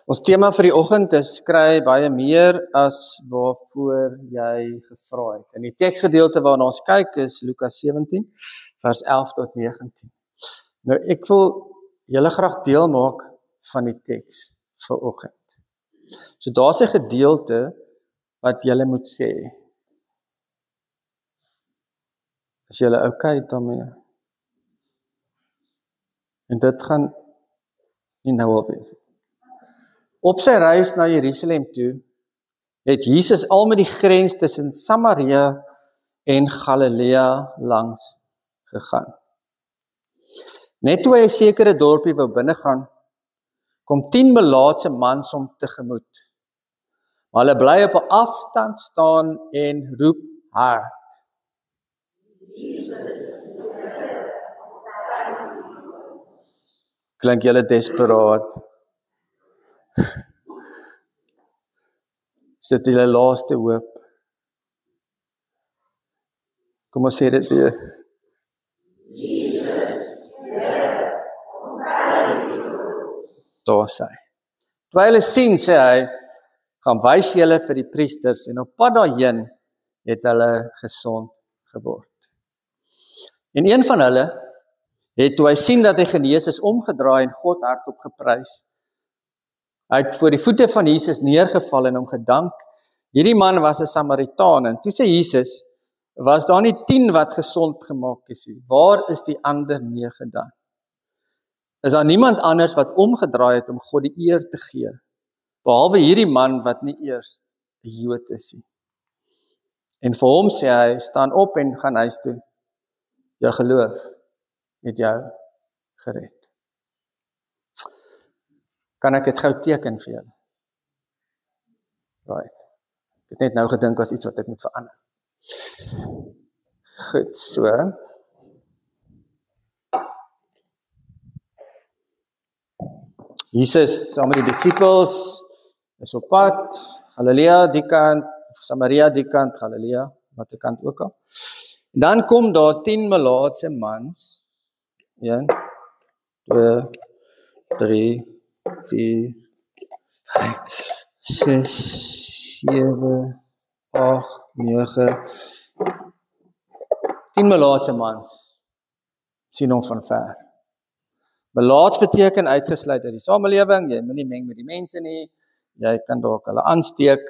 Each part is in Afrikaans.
Ons tema vir die oggend is kry baie meer as waarvoor jy gevra het. En die teksgedeelte waarna ons kyk is Lukas 17 vers 11 tot 19. Nou ek wil julle graag deel maak van die teks vir oggend. So daar's 'n gedeelte wat julle moet sê. Is julle okay daarmee? En dit gaan nie nou al wees. Op sy reis na Jerusalem toe, het Jesus al met die grens tussen Samaria en Galilea langs gegaan. Net toe hy 'n sekere dorpie wou binnegaan, kom 10 melaatse mans hom tegemoet. Maar hulle bly op 'n afstand staan en roep hard. Klink julle desperaat? Sit julle laaste hoop. Kom ons sê dit weer. Daar sê. Terwyl hulle sien, sê hy, gaan wys julle vir die priesters en op pad daarheen het hulle gesond geword. En een van hulle het toe hy sien dat hy genees is omgedraai en God hardop geprys. Hy het voor die voete van Jesus neergeval en hom gedank. Hierdie man was 'n Samaritaan en toe sê Jesus, was daar nie 10 wat gesond gemaak is nie? Waar is die ander 9 dan? Is daar niemand anders wat omgedraai het om God die eer te gee, behalwe hierdie man wat nie eers 'n Jood is nie? En vir hom sê hy, staan op en gaan huis toe. Jou geloof het jou gered. Kan ek dit gou teken vir julle? Right. Ek het net nou gedink was iets wat ek moet verander. Goed, so. Jesus saam met die disippels is op pad, Galilea die kant, Samaria die kant, Galilea, wat die kant ook al. En dan kom daar 10 melaatse mans, 1, 2, 3, 4, 5, 6, 7, 8, 9, 10 melaatse mans, sien hom van ver. Melaats beteken uitgesluit uit die samelewing, jy moet nie meng met die mense nie, jy kan dalk hulle aansteek,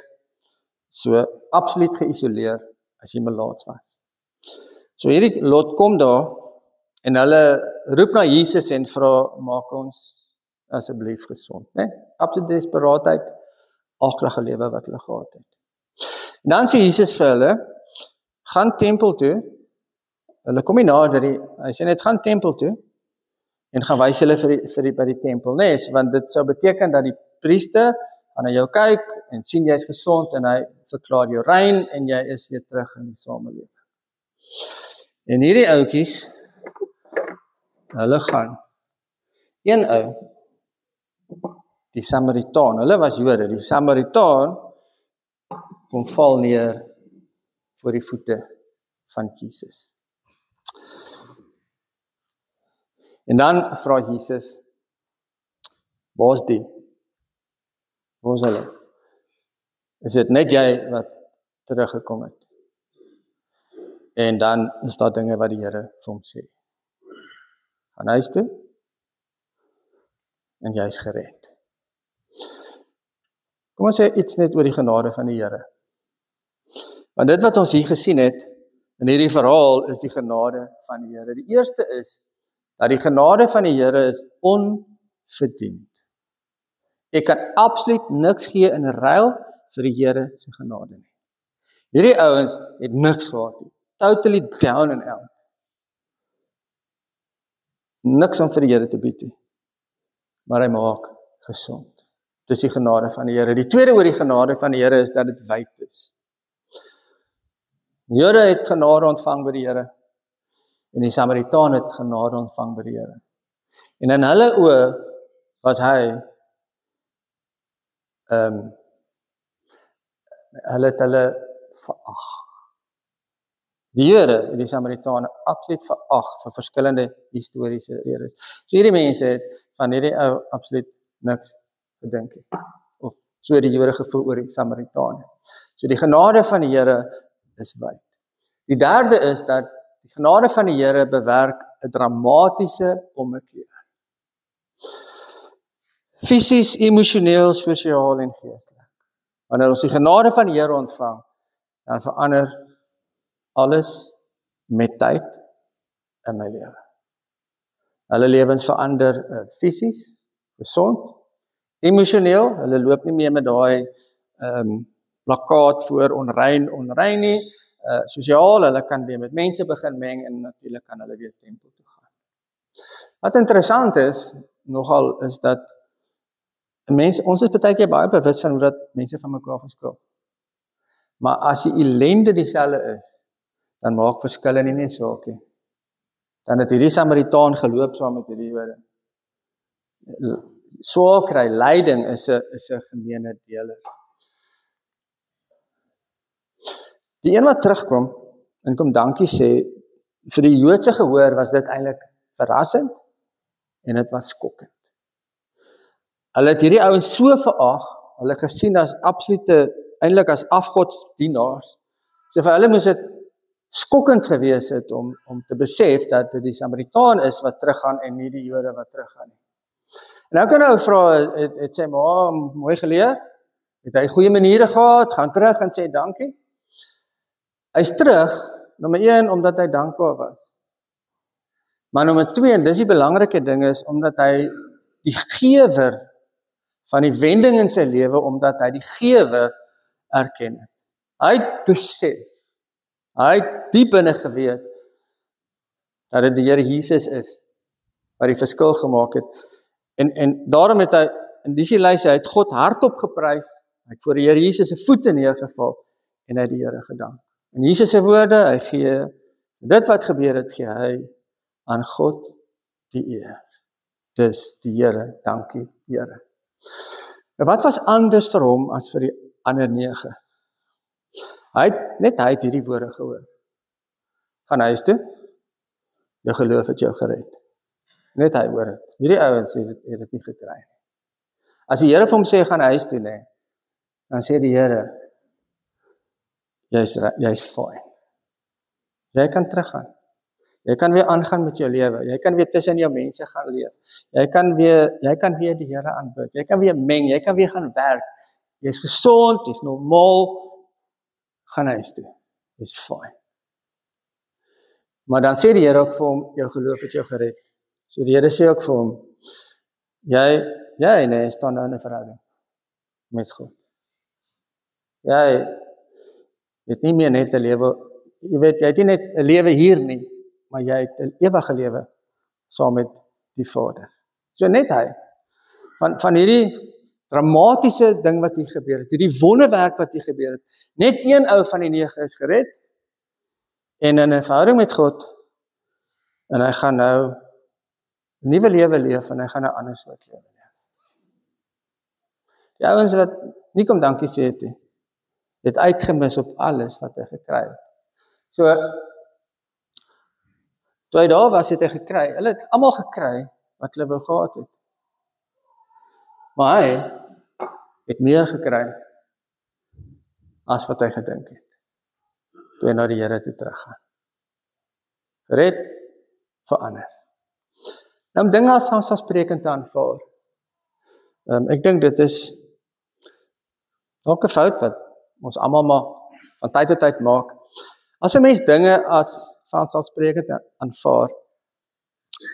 so absoluut geïsoleer as jy melaats was. So hierdie lot kom daar, en hulle roep na Jesus en vra, maak ons asseblief gesond, né? Absolute desperaatheid, aaklige lewe wat hulle gehad het. En dan sê Jesus vir hulle, gaan tempel toe, hulle kom nie nader nie, hy sê net, gaan tempel toe, en gaan wys hulle by die tempel, né? Want dit sou beteken dat die priester gaan na jou kyk, en sien jy is gesond, en hy verklaar jou rein, en jy is weer terug in die samelewing. En hierdie ouetjies, hulle gaan, een ou, die Samaritaan, hulle was Jode, die Samaritaan kom val neer voor die voete van Jesus. En dan vra Jesus, waar is die? Waar is hulle? Is dit net jy wat teruggekom het? En dan is daar dinge wat die Here vir hom sê. Gaan huis toe, en jy is gered. Kom ons sê iets net oor die genade van die Here. Want dit wat ons hier gesien het, in hierdie verhaal, is die genade van die Here. Die eerste is, dat die genade van die Here is onverdiend. Ek kan absoluut niks gee in ruil vir die Here se genade nie. Hierdie ouens het niks gehad nie. Totally down and out. Niks om vir die Here te bied nie. Maar hy maak gesond. Dis die genade van die Here. Die tweede oor die genade van die Here is dat dit wyd is. Die Jode het genade ontvang by die Here. En die Samaritaan het genade ontvang by die Here. En in hulle oë was hy hulle het hulle verag. Die Jode het die Samaritane absoluut verag vir verskillende historiese redes. So hierdie mense het van hierdie ou absoluut niks gedink het. Of so die Jode gevoel oor die Samaritane. So die genade van die Here is wyd. Die derde is dat die genade van die Here bewerk 'n dramatiese ommekeer. Fisies, emosioneel, sosiaal en geestelik. Wanneer ons die genade van die Here ontvang, dan verander alles met tyd in my lewe. Hulle lewens verander fisies, gesond, emosioneel, hulle loop nie meer met daai plakkaat voor onrein nie, sosiaal, hulle kan weer met mense begin meng en natuurlik kan hulle weer tempel toe gaan. Wat interessant is, nogal, is dat ons is baie keer baie bewus van hoe dat mense van mekaar verskil. Maar as die ellende dieselfde is, dan maak verskille nie meer saak nie. Dan het hierdie Samaritaan geloop saam met hierdie Jode. Swaar kry, lyding is 'n gemeene deler. Die een wat terugkom en kom dankie sê, vir die Joodse gehoor was dit eintlik verrassend en dit was skokkend. Hulle het hierdie ouens so verag, hulle gesien as absolute, eintlik as afgodsdienaars. So vir hulle moes dit skokkend gewees het om te besef dat dit die Samaritaan is wat teruggaan en nie die Jode wat teruggaan nie. En nou kan ou vra, het sy ma mooi geleer? Het hy goeie maniere gehad? Gaan terug en sê dankie? Hy's terug, nommer 1, omdat hy dankbaar was. Maar nommer 2, en dis die belangrike ding is, omdat hy die gewer van die wending in sy lewe, omdat hy die gewer erken het. Hy het besef, hy het diep binne geweet, dat dit die Here Jesus is, wat die verskil gemaak het. En daarom het hy, in die lys, hy het God hardop geprys, hy het voor die Here Jesus se voete neergeval, en hy het die Here gedank. En Jesus se woorde, hy gee, dit wat gebeur het, gee hy aan God die eer. Dis die Here, dankie Here. En wat was anders vir hom as vir die ander 9? Hy het hierdie woorde gehoor. Gaan huis toe, jou geloof het jou gered. Net hy hoor het. Hierdie ouens het dit nie gekry nie. As die Here vir hom sê, gaan huis toe, nee, dan sê die Here, jy's fine. Jy kan teruggaan. Jy kan weer aangaan met jou lewe. Jy kan weer tussen jou mense gaan leef. Jy kan weer die Here aanbid. Jy kan weer meng, jy kan weer gaan werk. Jy's gesond, jy's normaal. Gaan huis toe. Jy's fine. Maar dan sê die Here ook vir hom, jou geloof het jou gered. So die Here sê ook vir hom, jy staan nou in 'n verhouding met God. Jy het nie meer net 'n lewe, jy het nie net 'n lewe hier nie, maar jy het 'n ewige lewe saam met die Vader. So net hy, van hierdie dramatiese ding wat hier gebeur het, hierdie wonderwerk wat hier gebeur het, net een ou van die 9 is gered, en in 'n verhouding met God, en hy gaan nou 'n nuwe lewe leef, en hy gaan 'n ander soort lewe leef. Die ouens wat nie kom dankie sê het uitgemis op alles wat hy gekry het. So, toe hy daar was, het hy gekry, hulle het almal gekry wat hulle wou gehad het. Maar hy het meer gekry as wat hy gedink het, toe hy na die Here toe teruggaan. Gered, verander. Nou om dinge as vanselfsprekend te aanvaar. Ek dink dit is dalk 'n fout wat ons almal maar van tyd tot tyd maak. As 'n mens dinge as vanselfsprekend aanvaar,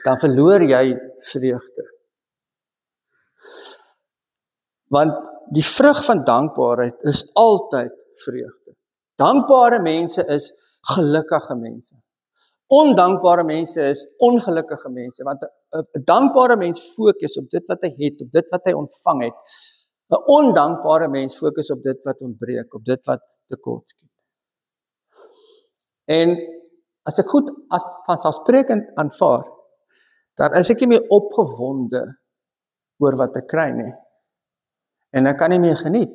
dan verloor jy vreugde. Want die vrug van dankbaarheid is altyd vreugde. Dankbare mense is gelukkige mense. Ondankbare mense is ongelukkige mense, want 'n dankbare mens fokus op dit wat hy het, op dit wat hy ontvang het. 'n ondankbare mens fokus op dit wat ontbreek, op dit wat tekort skiet. En as ek goed as vanselfsprekend aanvaar, dan is ek nie meer opgewonde oor wat ek kry nie. En ek kan nie meer geniet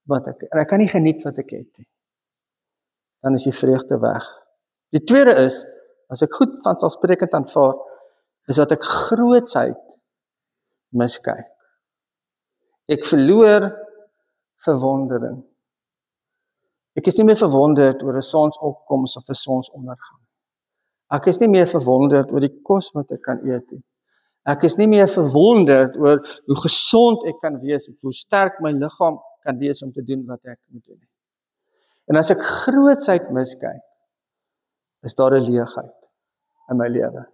ek kan nie geniet wat ek het nie. Dan is die vreugde weg. Die tweede is, as ek goed vanselfsprekend aanvaar, is dat ek grootsheid miskyk. Ek verloor verwondering. Ek is nie meer verwonderd oor 'n sonsopkoms of 'n sonsondergang. Ek is nie meer verwonderd oor die kos wat ek kan eet nie. Ek is nie meer verwonderd oor hoe gesond ek kan wees of hoe sterk my liggaam kan wees om te doen wat ek moet doen. En as ek grootsheid miskyk, is daar 'n leegheid in my lewe.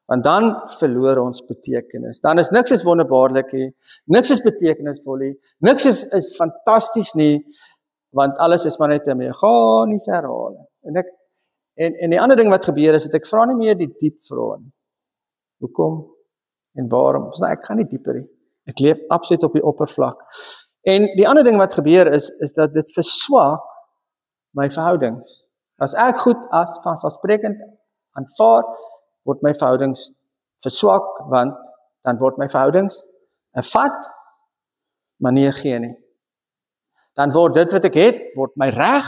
Want dan verloor ons betekenis. Dan is niks is wonderbaarlik nie, niks is betekenisvol nie, niks is fantasties nie, want alles is maar net 'n meganiese herhaling. En die ander ding wat gebeur is, dat ek vra nie meer die diep vrae nie. Hoekom en waarom? Ek kan nie dieper nie. Ek leef absoluut op die oppervlak. En die ander ding wat gebeur is dat dit verswak my verhoudings. As ek goed as vanselfsprekend aanvaar, word my verhoudings verswak, want dan word my verhoudings 'n vat, maar nie 'n gee nie. Dan word dit wat ek het, word my reg,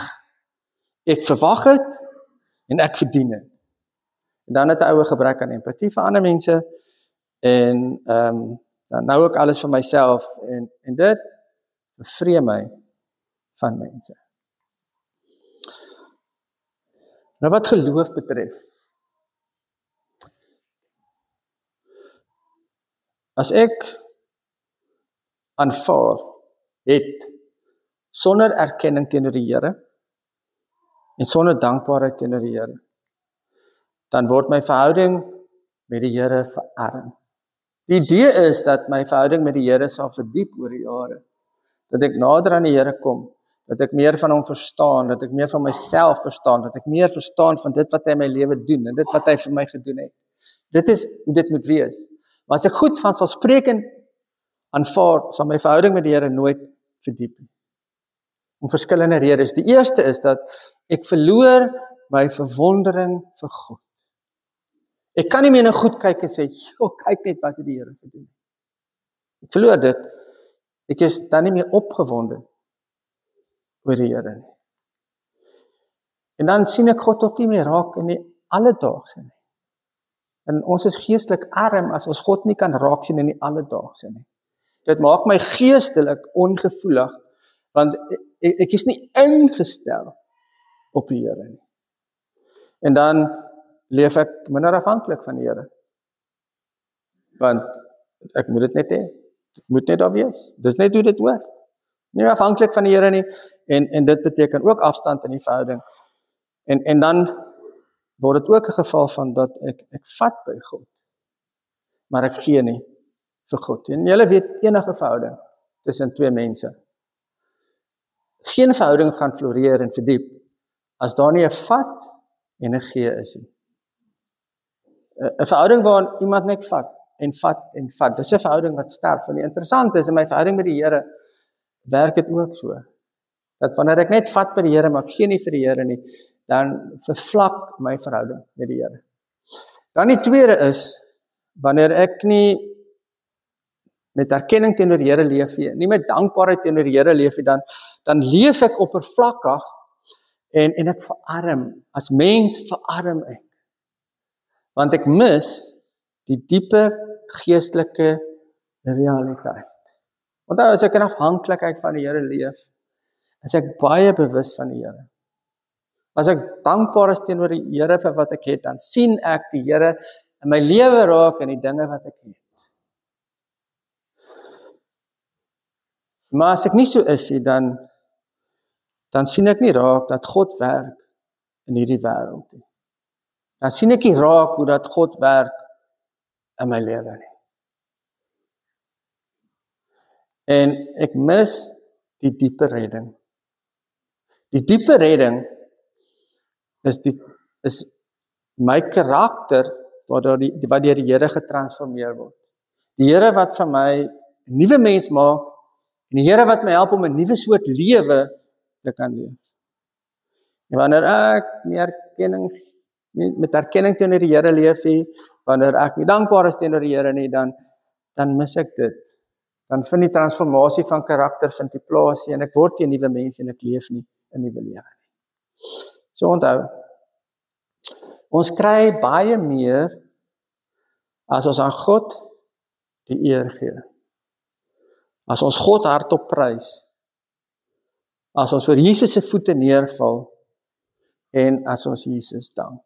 ek verwag dit, en ek verdien dit. En dan het 'n oue gebrek aan empatie vir ander mense, en dan nou ek alles vir myself, en dit bevreem my van mense. Nou wat geloof betref, as ek aanvaar het, sonder erkenning teenoor die Here, en sonder dankbaarheid teenoor die Here, dan word my verhouding met die Here verarm. Die idee is dat my verhouding met die Here sal verdiep oor die jare, dat ek nader aan die Here kom, dat ek meer van hom verstaan, dat ek meer van myself verstaan, dat ek meer verstaan van dit wat hy in my lewe doen, en dit wat hy vir my gedoen het. Dit is hoe dit moet wees. Maar as ek goed vanselfsprekend aanvaar, sal my verhouding met die Here nooit verdiep nie. Om verskillende redes. Die eerste is dat ek verloor my verwondering vir God. Ek kan nie meer na goed kyk en sê, kyk net wat het die Here gedoen. Ek verloor dit. Ek is dan nie meer opgewonde oor die Here nie. En dan sien ek God ook nie meer raak in die alledaagse nie. En ons is geestelik arm as ons God nie kan raak sien in die alledaagse nie. Dit maak my geestelik ongevoelig, want ek is nie ingestel op die Here nie. En dan leef ek minder afhanklik van die Here. Want ek moet dit net hê. Dit moet net daar wees. Dis net hoe dit hoort. Nie afhanklik van die Here nie, en dit beteken ook afstand in die verhouding. En dan word dit ook 'n geval van dat ek vat by God, maar ek gee nie vir God. En julle weet, enige verhouding tussen twee mense, geen verhouding gaan floreer en verdiep, as daar nie 'n vat en 'n gee is nie. 'n verhouding waarin iemand net vat en vat en vat, dis 'n verhouding wat sterf. En die interessante is, in my verhouding met die Here, werk dit ook so, dat wanneer ek net vat by die Here, maar ek gee nie vir die Here nie, dan vervlak my verhouding met die Here. Dan die tweede is, wanneer ek nie met erkenning teenoor die Here leef nie met dankbaarheid teenoor die Here leef nie, dan leef ek oppervlakkig en ek verarm. As mens verarm ek. Want ek mis die dieper geestelike realiteit. Onthou, as ek in afhanklikheid van die Here leef, is ek baie bewus van die Here. As ek dankbaar is teenoor die Here vir wat ek het, dan sien ek die Here in my lewe raak en die dinge wat ek het. Maar as ek nie so is nie, dan sien ek nie raak dat God werk in hierdie wêreld nie. Dan sien ek nie raak hoe dat God werk in my lewe nie. En ek mis die diepe redding. Die diepe redding is my karakter wat deur die Here getransformeer word. Die Here wat van my 'n nuwe mens maak, en die Here wat my help om 'n nuwe soort lewe te kan leef. En wanneer ek nie met erkenning teenoor die Here leef nie, wanneer ek nie dankbaar is teenoor die Here nie, dan mis ek dit. Dan vind die transformasie van karakter vind die plaas nie, en ek word 'n nuwe mens en ek leef nie 'n nuwe lewe nie. So onthou, ons kry baie meer as ons aan God die eer gee. As ons God hardop prys, as ons vir Jesus se voete neerval, en as ons Jesus dank.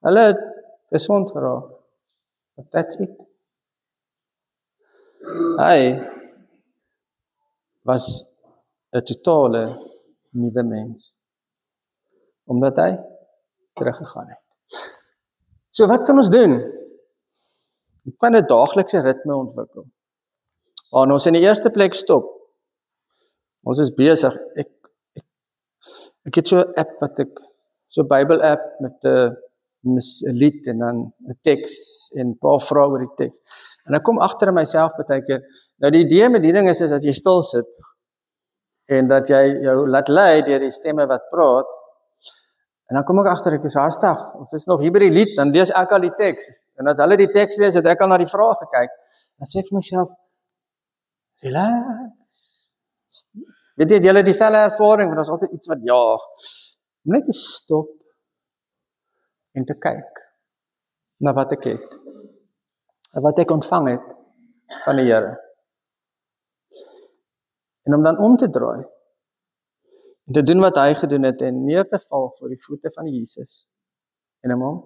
Hulle het gesond geraak. But that's it. Hy was 'n totale nuwe mens. Omdat hy teruggegaan het. So wat kan ons doen? Ons kan 'n daaglikse ritme ontwikkel. Waar ons in die eerste plek stop. Ons is besig. Ek het so 'n app wat so 'n Bybel app met 'n lied en dan 'n teks en 'n paar vrae oor die teks. En ek kom agter in myself baie keer. Nou die idee met die ding is dat jy stil sit en dat jy jou laat lei deur die stemme wat praat. En dan kom ek agter ek is haastig. Ons is nog hier by die lied, dan lees ek al die teks. En as hulle die teks lees, het ek al na die vrae gekyk. Dan sê ek vir myself, relax. Weet jy, julle dieselfde ervaring, want ons altyd iets wat jaag. Om net te stop en te kyk na wat ek het. En wat ek ontvang het van die Here. En om dan om te draai. En te doen wat hy gedoen het en neer te val voor die voete van Jesus. En om hom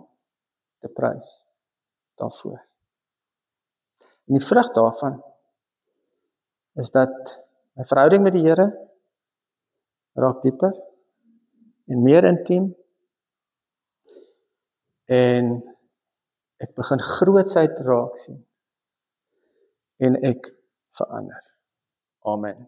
te prys daarvoor. En die vrug daarvan is dat my verhouding met die Here raak dieper en meer intiem en ek begin grootsheid raak sien en ek verander. Amen.